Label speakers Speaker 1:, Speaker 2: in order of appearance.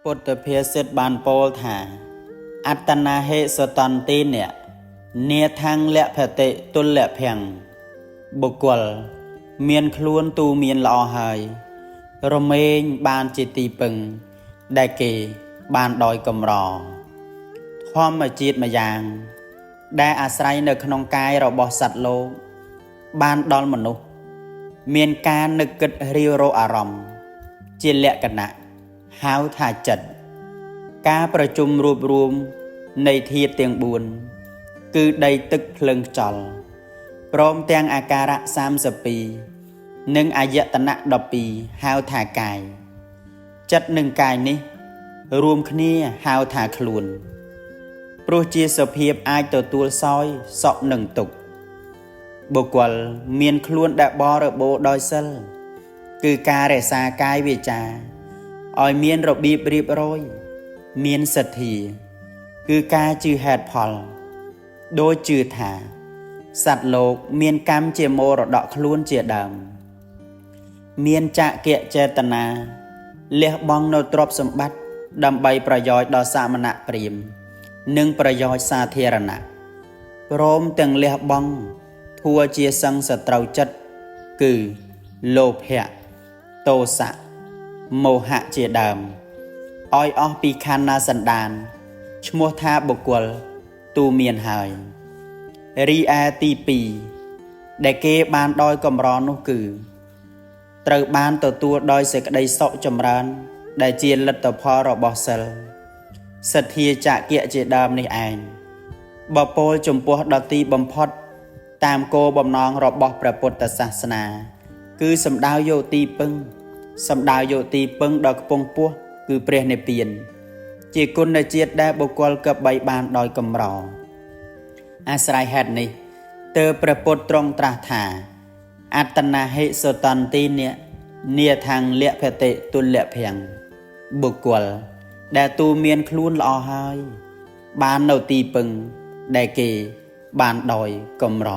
Speaker 1: ពុទ្ធភាសិតបានពោលថាអត្តនាហេសតន្តិអ្នកនាថាំងលភតិទុលភ័ងបុគ្គលមានខ្លួនទូមានល្អហើយរមែងបានជាទីពឹងដែលគេបានដោយកម្រធម្មជាតិម្យ៉ាងដែលអាស្រ័យនៅក្នុងកាយរបស់សត្វលោកបានដល់មនុស្សមានការនឹកគិតរាវរកអារម្មណ៍ជាលក្ខណៈហៅថាចិត្តការប្រជុំរួបរวมនៃធាតុទាំង4គឺដីទឹកភ្លើងខ្យល់ព្រមទាំងអាការៈ32និងអាយតនៈ12ហៅថាកាយចិត្តនិងកាយនេះរួមគ្នាហៅថាខ្លួនព្រោះជាសភាពអាចទទួលសោយសក់និងទុក្ខបុគ្គលមានខ្លួនដែលបរិបូរដោយសិលគឺការរក្សាកាយវាចាឲ្យមានរបៀបរៀបរយមានសទ្ធាគឺការជឿហេតុផលដោយជឿថាសត្វលោកមានកម្មជាមរតកខ្លួនជាដើមមានចក្ខៈចេតនាលះបង់នៅទ្រព្យសម្បត្តិដើម្បីប្រយោជន៍ដល់សាមណៈព្រាហ្មណ៍និងប្រយោជន៍សាធារណៈព្រមទាំងលះបង់ធัวជាសង្ឃសត្រូវចិត្តគឺលោភៈទោសៈមោហៈជាដើមឲ្យអស់ពីខណ្ឌណាសន្តានឈ្មោះថាបុគ្គលទូមានហើយរីឯទី2ដែលគេបានដោយកម្រនោះគឺត្រូវបានទទួលដោយសេចក្តីសុខចម្រើនដែលជាលទ្ធផលរបស់សិលសទ្ធាចក្ខៈជាដើមនេះឯងបពោលចំពោះដទីបំផុតតាមគោលបំណងរបស់ព្រះពុទ្ធសាសនាគឺសំដៅយកទីពឹងសំដៅយកទីពឹងដល់ខ្ពង់ពោះគឺព្រះនិព្វានជាគុណជាតិដែលបុគ្គលកបីបានដោយកម្រអាស្រ័យហេតុនេះទើបព្រះពុទ្ធទ្រង់ត្រាស់ថាអត្តនាហិសតន្តិអ្នកនាថាំងលភតិទុលភ័ងបុគ្គលដែលទូមានខ្លួនល្អហើយបាននៅទីពឹងដែលគេបានដោយកម្រ